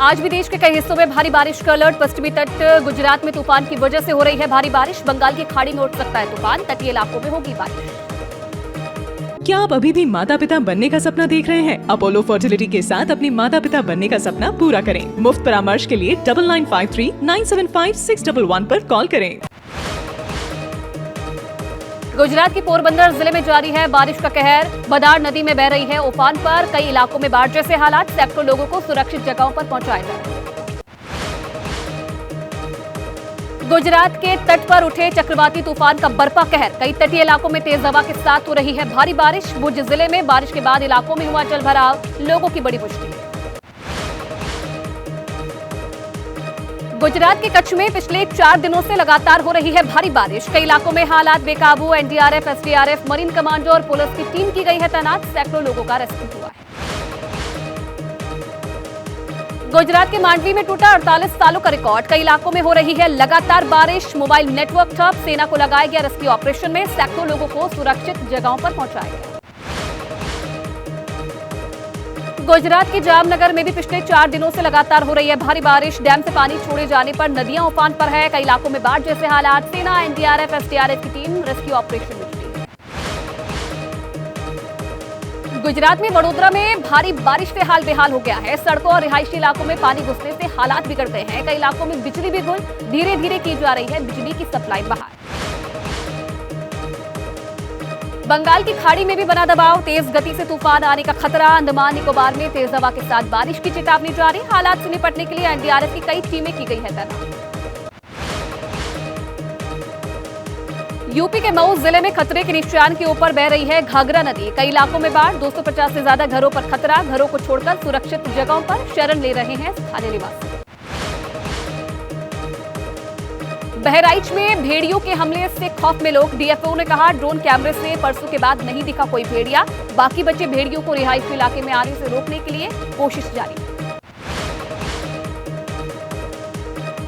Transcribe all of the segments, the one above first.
आज भी देश के कई हिस्सों में भारी बारिश का अलर्ट। पश्चिमी तट गुजरात में तूफान की वजह से हो रही है भारी बारिश। बंगाल की खाड़ी में उठ सकता है तूफान। तटीय इलाकों में होगी बारिश। क्या आप अभी भी माता पिता बनने का सपना देख रहे हैं? अपोलो फर्टिलिटी के साथ अपने माता पिता बनने का सपना पूरा करें। मुफ्त परामर्श के लिए 9953975611 पर कॉल करें। गुजरात के पोरबंदर जिले में जारी है बारिश का कहर। बदार नदी में बह रही है उफान पर। कई इलाकों में बाढ़ जैसे हालात। सैकड़ों लोगों को सुरक्षित जगहों पर पहुंचाया जा रहा है। गुजरात के तट पर उठे चक्रवाती तूफान का बरपा कहर। कई तटीय इलाकों में तेज हवा के साथ हो रही है भारी बारिश। भुज जिले में बारिश के बाद इलाकों में हुआ जलभराव। लोगों की बड़ी मुश्किल। गुजरात के कच्छ में पिछले 4 दिनों से लगातार हो रही है भारी बारिश। कई इलाकों में हालात बेकाबू। एनडीआरएफ, एसडीआरएफ, मरीन कमांडो और पुलिस की टीम की गई है तैनात। सैकड़ों लोगों का रेस्क्यू हुआ है। गुजरात के मांडवी में टूटा 48 सालों का रिकॉर्ड। कई इलाकों में हो रही है लगातार बारिश। मोबाइल नेटवर्क ठप। सेना को लगाया गया रेस्क्यू ऑपरेशन में। सैकड़ों लोगों को सुरक्षित जगहों पर पहुंचाया गया। गुजरात के जामनगर में भी पिछले 4 दिनों से लगातार हो रही है भारी बारिश। डैम से पानी छोड़े जाने पर नदियां उफान पर है। कई इलाकों में बाढ़ जैसे हालात। सेना, एनडीआरएफ, एसडीआरएफ की टीम रेस्क्यू ऑपरेशन में जुटी है। गुजरात में वडोदरा में भारी बारिश से हाल बेहाल हो गया है। सड़कों और रिहायशी इलाकों में पानी घुसने से हालात बिगड़ गए हैं। कई इलाकों में बिजली भी गुल। धीरे धीरे की जा रही है बिजली की सप्लाई बहाल। बंगाल की खाड़ी में भी बना दबाव। तेज गति से तूफान आने का खतरा। अंडमान निकोबार में तेज हवा के साथ बारिश की चेतावनी जारी। हालात से निपटने के लिए एनडीआरएफ की कई टीमें की गई है तैनात। यूपी के मऊ जिले में खतरे के निशान के ऊपर बह रही है घाघरा नदी। कई इलाकों में बाढ़। 250 से ज्यादा घरों पर खतरा। घरों को छोड़कर सुरक्षित जगहों पर शरण ले रहे हैं स्थानीय निवासी। बहराइच में भेड़ियों के हमले से खौफ में लोग। डीएफओ ने कहा ड्रोन कैमरे से परसों के बाद नहीं दिखा कोई भेड़िया। बाकी बचे भेड़ियों को रिहायशी इलाके में आने से रोकने के लिए कोशिश जारी।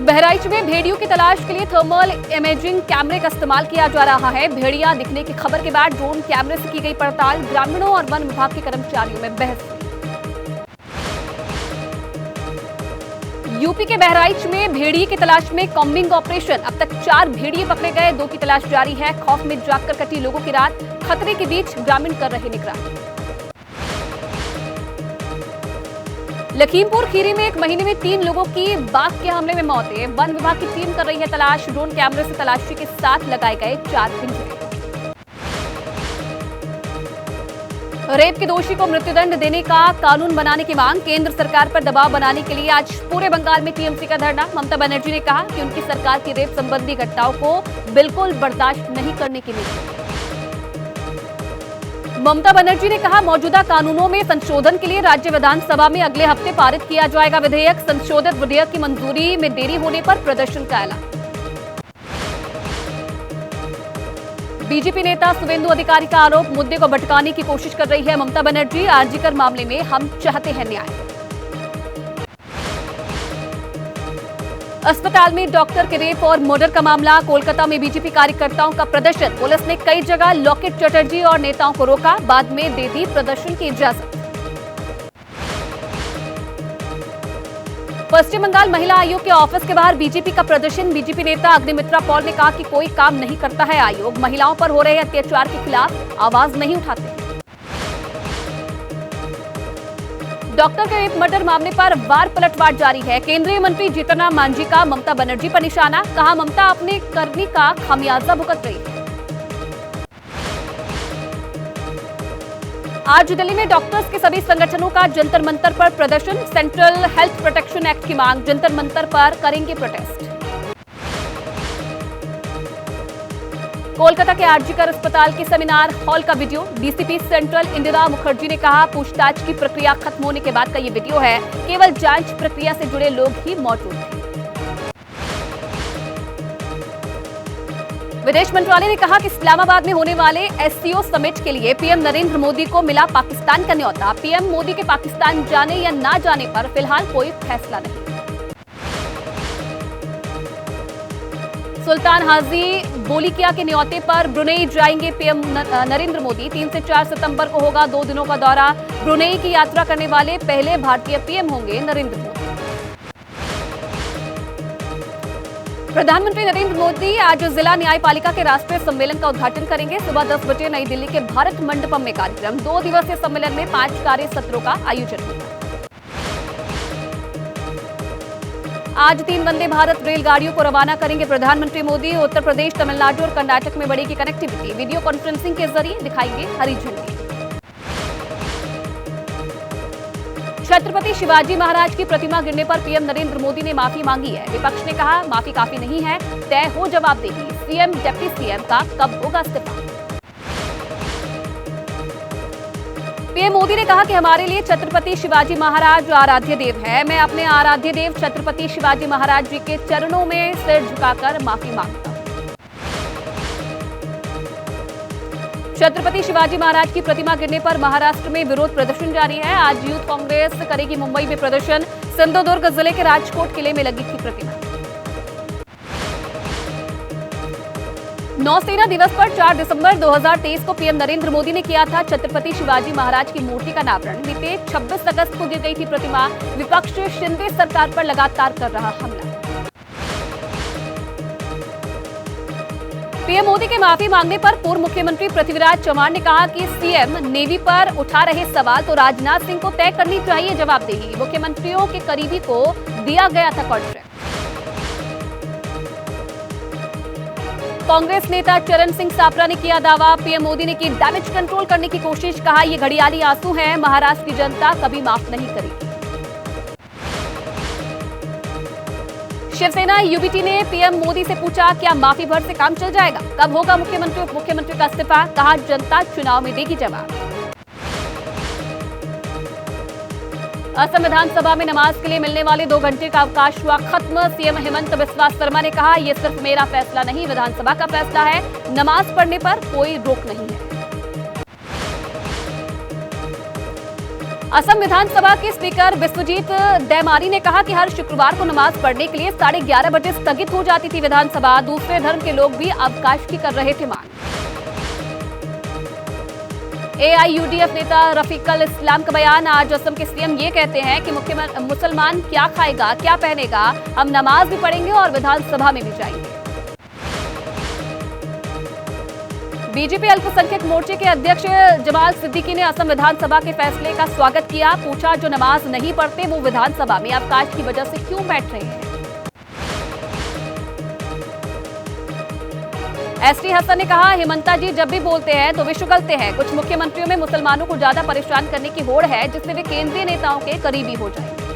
बहराइच में भेड़ियों की तलाश के लिए थर्मल इमेजिंग कैमरे का इस्तेमाल किया जा रहा है। भेड़िया दिखने की खबर के बाद ड्रोन कैमरे से की गई पड़ताल। ग्रामीणों और वन विभाग के कर्मचारियों में बहस। यूपी के बहराइच में भेड़िए की तलाश में कॉम्बिंग ऑपरेशन। अब तक 4 भेड़िए पकड़े गए। 2 की तलाश जारी है। खौफ में जागकर कटी लोगों की रात। खतरे के बीच ग्रामीण कर रहे निगरानी। लखीमपुर खीरी में 1 महीने में 3 लोगों की बाघ के हमले में मौतें। वन विभाग की टीम कर रही है तलाश। ड्रोन कैमरे से तलाशी के साथ लगाए गए 4 पिंजरे। रेप के दोषी को मृत्युदंड देने का कानून बनाने की मांग। केंद्र सरकार पर दबाव बनाने के लिए आज पूरे बंगाल में टीएमसी का धरना। ममता बनर्जी ने कहा कि उनकी सरकार की रेप संबंधी घटनाओं को बिल्कुल बर्दाश्त नहीं करने की नीति। ममता बनर्जी ने कहा मौजूदा कानूनों में संशोधन के लिए राज्य विधानसभा में अगले हफ्ते पारित किया जाएगा विधेयक। संशोधित विधेयक की मंजूरी में देरी होने पर प्रदर्शन का ऐलान। बीजेपी नेता शुवेंदु अधिकारी का आरोप। मुद्दे को भटकाने की कोशिश कर रही है ममता बनर्जी। आरजीकर मामले में हम चाहते हैं न्याय। अस्पताल में डॉक्टर के रेप और मर्डर का मामला। कोलकाता में बीजेपी कार्यकर्ताओं का प्रदर्शन। पुलिस ने कई जगह लॉकेट चटर्जी और नेताओं को रोका। बाद में दे दी प्रदर्शन की इजाजत। पश्चिम बंगाल महिला आयोग के ऑफिस के बाहर बीजेपी का प्रदर्शन। बीजेपी नेता अग्निमित्रा पॉल ने कहा कि कोई काम नहीं करता है आयोग। महिलाओं पर हो रहे अत्याचार के खिलाफ आवाज नहीं उठाते। डॉक्टर के रेप मर्डर मामले पर वार पलटवार जारी है। केंद्रीय मंत्री जीतन मांझी का ममता बनर्जी पर निशाना। कहा ममता अपने करनी का खामियाजा भुगत रही है। आज दिल्ली में डॉक्टर्स के सभी संगठनों का जंतर मंतर पर प्रदर्शन। सेंट्रल हेल्थ प्रोटेक्शन एक्ट की मांग। जंतर मंतर पर करेंगे प्रोटेस्ट। कोलकाता के आरजीकर अस्पताल के सेमिनार हॉल का video. DCP central Indira Mukherjee ने कहा पूछताछ की प्रक्रिया खत्म होने के बाद का ये वीडियो है। केवल जांच प्रक्रिया से जुड़े लोग ही मौजूद थे। विदेश मंत्रालय ने कहा कि इस्लामाबाद में होने वाले एससीओ समिट के लिए पीएम नरेंद्र मोदी को मिला पाकिस्तान का न्योता। पीएम मोदी के पाकिस्तान जाने या ना जाने पर फिलहाल कोई फैसला नहीं। सुल्तान हाजी बोलिकिया के न्योते पर ब्रुनेई जाएंगे पीएम नरेंद्र मोदी। 3 से 4 सितंबर को होगा 2 दिनों का दौरा। ब्रुनेई की यात्रा करने वाले पहले भारतीय पीएम होंगे नरेंद्र मोदी। प्रधानमंत्री नरेंद्र मोदी आज जिला न्यायपालिका के राष्ट्रीय सम्मेलन का उद्घाटन करेंगे। सुबह 10 बजे नई दिल्ली के भारत मंडपम में कार्यक्रम। 2 दिवसीय सम्मेलन में 5 कार्य सत्रों का आयोजन होगा। आज 3 वंदे भारत रेलगाड़ियों को रवाना करेंगे प्रधानमंत्री मोदी। उत्तर प्रदेश, तमिलनाडु और कर्नाटक में बढ़ेगी कनेक्टिविटी। वीडियो कॉन्फ्रेंसिंग के जरिए दिखाएंगे हरी झंडी। छत्रपति शिवाजी महाराज की प्रतिमा गिरने पर पीएम नरेंद्र मोदी ने माफी मांगी है। विपक्ष ने कहा माफी काफी नहीं है, तय हो जवाबदेही। सीएम, डिप्टी सीएम का कब होगा इस्तीफा। पीएम मोदी ने कहा कि हमारे लिए छत्रपति शिवाजी महाराज आराध्य देव है। मैं अपने आराध्य देव छत्रपति शिवाजी महाराज जी के चरणों में सिर झुकाकर माफी मांगता हूं। छत्रपति शिवाजी महाराज की प्रतिमा गिरने पर महाराष्ट्र में विरोध प्रदर्शन जारी है। आज यूथ कांग्रेस करेगी मुंबई में प्रदर्शन। सिंधुदुर्ग जिले के राजकोट किले में लगी थी प्रतिमा। नौसेना दिवस पर 4 दिसंबर 2023 को पीएम नरेंद्र मोदी ने किया था छत्रपति शिवाजी महाराज की मूर्ति का अनावरण। बीते 26 अगस्त को गिर गई थी प्रतिमा। विपक्ष शिंदे सरकार पर लगातार कर रहा हमला। पीएम मोदी के माफी मांगने पर पूर्व मुख्यमंत्री पृथ्वीराज चव्हाण ने कहा कि सीएम नेवी पर उठा रहे सवाल तो राजनाथ सिंह को तय करनी चाहिए जवाबदेही। मुख्यमंत्रियों के करीबी को दिया गया था कॉन्ट्रैक्ट। कांग्रेस नेता चरण सिंह सापरा ने किया दावा, पीएम मोदी ने की डैमेज कंट्रोल करने की कोशिश। कहा ये घड़ियाली आंसू हैं, महाराष्ट्र की जनता कभी माफ नहीं करेगी। शिवसेना यूबीटी ने पीएम मोदी से पूछा क्या माफी भर से काम चल जाएगा, कब होगा मुख्यमंत्री उप मुख्यमंत्री का इस्तीफा। कहा जनता चुनाव में देगी जवाब। असम विधानसभा में नमाज के लिए मिलने वाले 2 घंटे का अवकाश हुआ खत्म। सीएम हेमंत बिस्वा शर्मा ने कहा यह सिर्फ मेरा फैसला नहीं, विधानसभा का फैसला है। नमाज पढ़ने पर कोई रोक नहीं है। असम विधानसभा के स्पीकर विश्वजीत दैमारी ने कहा कि हर शुक्रवार को नमाज पढ़ने के लिए 11:30 बजे स्थगित हो जाती थी विधानसभा। दूसरे धर्म के लोग भी अवकाश की कर रहे थे मांग। एआईयूडीएफ नेता रफीकुल इस्लाम का बयान। आज असम के सीएम ये कहते हैं कि मुसलमान क्या खाएगा, क्या पहनेगा, हम नमाज भी पढ़ेंगे और विधानसभा में भी जाएंगे। बीजेपी अल्पसंख्यक मोर्चे के अध्यक्ष जमाल सिद्दीकी ने असम विधानसभा के फैसले का स्वागत किया। पूछा जो नमाज नहीं पढ़ते वो विधानसभा में अवकाश की वजह से क्यों बैठ रहे हैं। एसटी हसन ने कहा हेमंता जी जब भी बोलते हैं तो विश्व गलते हैं। कुछ मुख्यमंत्रियों में मुसलमानों को ज्यादा परेशान करने की होड़ है जिससे वे केंद्रीय नेताओं के करीबी हो जाएंगे।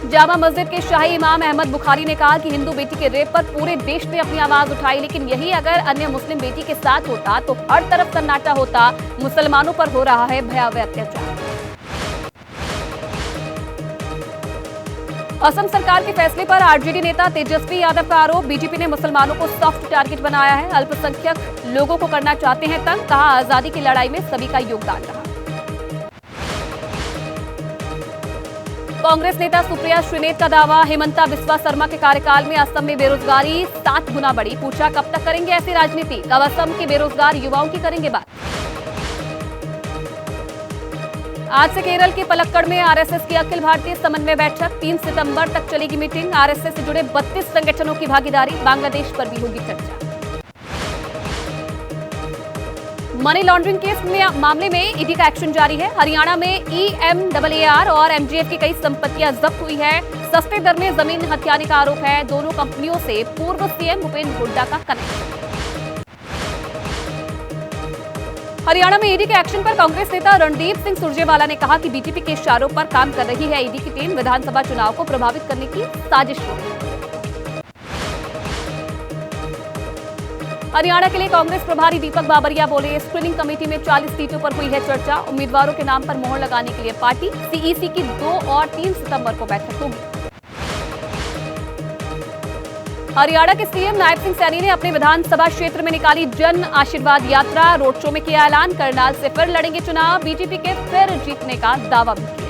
जामा मस्जिद के शाही इमाम अहमद बुखारी ने कहा कि हिंदू बेटी के रेप पर पूरे देश ने अपनी आवाज उठाई, लेकिन यही अगर अन्य मुस्लिम बेटी के साथ होता तो हर तरफ सन्नाटा होता। मुसलमानों पर हो रहा है भयावह अत्याचार। असम सरकार के फैसले पर आरजेडी नेता तेजस्वी यादव का आरोप। बीजेपी ने मुसलमानों को सॉफ्ट टारगेट बनाया है। अल्पसंख्यक लोगों को करना चाहते हैं तंग। कहा आजादी की लड़ाई में सभी का योगदान रहा। कांग्रेस नेता सुप्रिया श्रीनेत का दावा, हेमंता बिस्वा शर्मा के कार्यकाल में असम में बेरोजगारी 7 गुना बढ़ी। पूछा कब तक करेंगे ऐसी राजनीति, कब असम के बेरोजगार युवाओं की करेंगे बात। आज से केरल के पलक्कड़ में आरएसएस की अखिल भारतीय समन्वय बैठक। 3 सितंबर तक चलेगी मीटिंग। आरएसएस से जुड़े 32 संगठनों की भागीदारी। बांग्लादेश पर भी होगी चर्चा। मनी लॉन्ड्रिंग केस मामले में ईडी का एक्शन जारी है। हरियाणा में EMAAR और MGF की कई संपत्तियां जब्त हुई है। सस्ते दर में जमीन हथियाने का आरोप है। दोनों कंपनियों से पूर्व सीएम भूपेंद्र हुड्डा का कनेक्शन। हरियाणा में ईडी के एक्शन पर कांग्रेस नेता रणदीप सिंह सुरजेवाला ने कहा कि बीजेपी के इशारों पर काम कर रही है ईडी की टीम। विधानसभा चुनाव को प्रभावित करने की साजिश हो रही है। हरियाणा के लिए कांग्रेस प्रभारी दीपक बाबरिया बोले, स्क्रीनिंग कमेटी में 40 सीटों पर हुई है चर्चा। उम्मीदवारों के नाम पर मोहर लगाने के लिए पार्टी CEC की 2 और 3 सितंबर को बैठक होगी। हरियाणा के सीएम नायब सिंह सैनी ने अपने विधानसभा क्षेत्र में निकाली जन आशीर्वाद यात्रा। रोड शो में किया ऐलान, करनाल से फिर लड़ेंगे चुनाव। बीजेपी के फिर जीतने का दावा भी किया।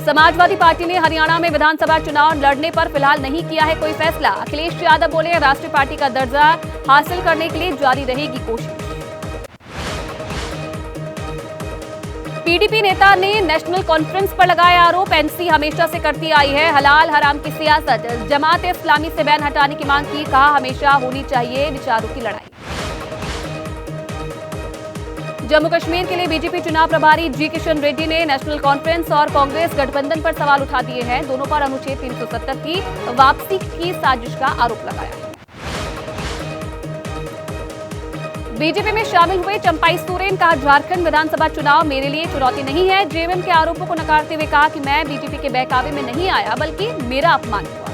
समाजवादी पार्टी ने हरियाणा में विधानसभा चुनाव लड़ने पर फिलहाल नहीं किया है कोई फैसला। अखिलेश यादव बोले, राष्ट्रीय पार्टी का दर्जा हासिल करने के लिए जारी रहेगी कोशिश। पीडीपी नेता ने नेशनल कॉन्फ्रेंस पर लगाया आरोप, एनसी हमेशा से करती आई है हलाल हराम की सियासत। जमात इस्लामी से बैन हटाने की मांग की, कहा हमेशा होनी चाहिए विचारों की लड़ाई। जम्मू कश्मीर के लिए बीजेपी चुनाव प्रभारी जी किशन रेड्डी ने नेशनल कॉन्फ्रेंस और कांग्रेस गठबंधन पर सवाल उठा दिए हैं। दोनों पर अनुच्छेद 370 की वापसी की साजिश का आरोप लगाया है। बीजेपी में शामिल हुए चंपाई सोरेन, कहा झारखंड विधानसभा चुनाव मेरे लिए चुनौती नहीं है। जेएमएम के आरोपों को नकारते हुए कहा कि मैं बीजेपी के बहकावे में नहीं आया, बल्कि मेरा अपमान हुआ।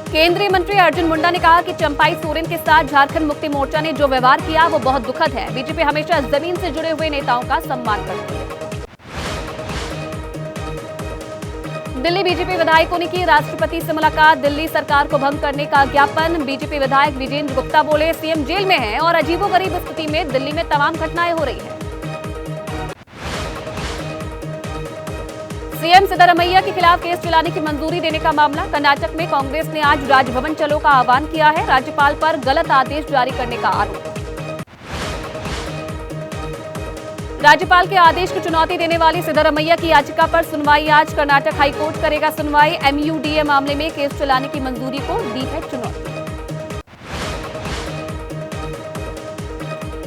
केंद्रीय मंत्री अर्जुन मुंडा ने कहा कि चंपाई सोरेन के साथ झारखंड मुक्ति मोर्चा ने जो व्यवहार किया वो बहुत दुखद है। बीजेपी हमेशा जमीन से जुड़े हुए नेताओं का सम्मान करती है। दिल्ली बीजेपी विधायकों ने की राष्ट्रपति से मुलाकात, दिल्ली सरकार को भंग करने का ज्ञापन। बीजेपी विधायक विजेंद्र गुप्ता बोले, सीएम जेल में हैं और अजीबोगरीब स्थिति में दिल्ली में तमाम घटनाएं हो रही हैं। सीएम सिद्धरामैया के खिलाफ केस चलाने की मंजूरी देने का मामला, कर्नाटक में कांग्रेस ने आज राजभवन चलो का आह्वान किया है। राज्यपाल पर गलत आदेश जारी करने का आरोप। राज्यपाल के आदेश को चुनौती देने वाली सिद्धरामैया की याचिका पर सुनवाई आज, कर्नाटक हाईकोर्ट करेगा सुनवाई। एमयूडीए मामले में केस चलाने की मंजूरी को दी है चुनौती।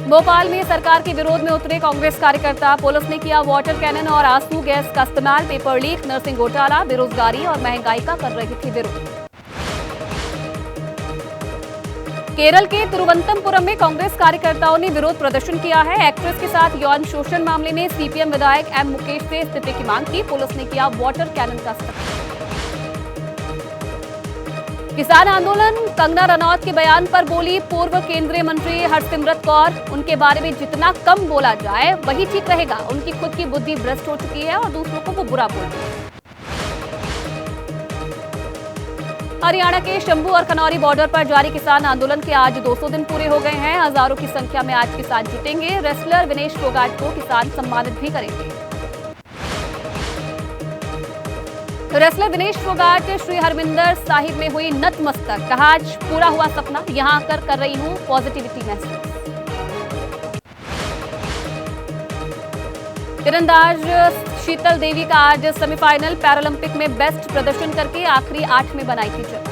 भोपाल में सरकार के विरोध में उतरे कांग्रेस कार्यकर्ता, पुलिस ने किया वाटर कैनन और आंसू गैस का इस्तेमाल। पेपर लीक, नर्सिंग घोटाला, बेरोजगारी और महंगाई का कर रही थी विरोध। केरल के तिरुवनंतपुरम में कांग्रेस कार्यकर्ताओं ने विरोध प्रदर्शन किया है। एक्ट्रेस के साथ यौन शोषण मामले में सीपीएम विधायक एम मुकेश से इस्तीफे की मांग की। पुलिस ने किया वाटर कैनन का इस्तेमाल। किसान आंदोलन, कंगना रनौत के बयान पर बोली पूर्व केंद्रीय मंत्री हरसिमरत कौर, उनके बारे में जितना कम बोला जाए वही ठीक रहेगा। उनकी खुद की बुद्धि भ्रष्ट हो चुकी है और दूसरों को वो बुरा बोलती है। हरियाणा के शंभू और खनौरी बॉर्डर पर जारी किसान आंदोलन के आज 200 दिन पूरे हो गए हैं। हजारों की संख्या में आज किसान जुटेंगे। रेसलर विनेश फोगाट को किसान सम्मानित भी करेंगे। रेसलर विनेश फोगाट श्री हरमिंदर साहिब में हुई नतमस्तक, कहा आज पूरा हुआ सपना, यहां आकर कर रही हूं पॉजिटिविटी महसूस। तीरंदाज शीतल देवी का आज सेमीफाइनल, पैरालंपिक में बेस्ट प्रदर्शन करके आखिरी 8 में बनाई थी जगह।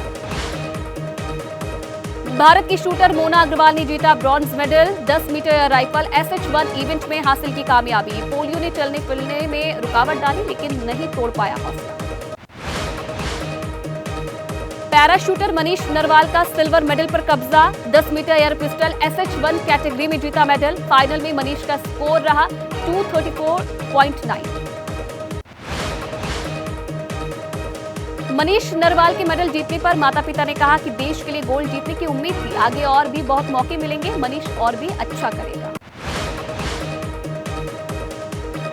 भारत की शूटर मोना अग्रवाल ने जीता bronze medal. 10 metre air rifle SH1 event में हासिल की कामयाबी। पोलियो ने चलने फिरने में रुकावट डाली लेकिन नहीं तोड़ पाया हौसला। पैराशूटर मनीष नरवाल का सिल्वर मेडल पर कब्जा। 10 metre air pistol SH1 category में जीता मेडल। फाइनल में मनीष का स्कोर रहा 234.9। मनीष नरवाल के मेडल जीतने पर माता पिता ने कहा कि देश के लिए गोल्ड जीतने की उम्मीद थी, आगे और भी बहुत मौके मिलेंगे, मनीष और भी अच्छा करेगा।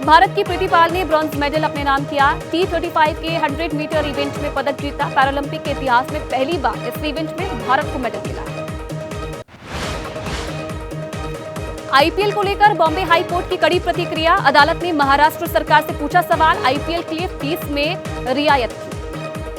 भारत की प्रीति पाल ने ब्रॉन्ज मेडल अपने नाम किया। T35 के 100 मीटर इवेंट में पदक जीता। पैरालंपिक के इतिहास में पहली बार इस इवेंट में भारत को मेडल मिला। आईपीएल को लेकर बॉम्बे हाई कोर्ट की कड़ी प्रतिक्रिया, अदालत ने महाराष्ट्र सरकार से पूछा सवाल, आईपीएल के लिए फीस में रियायत की।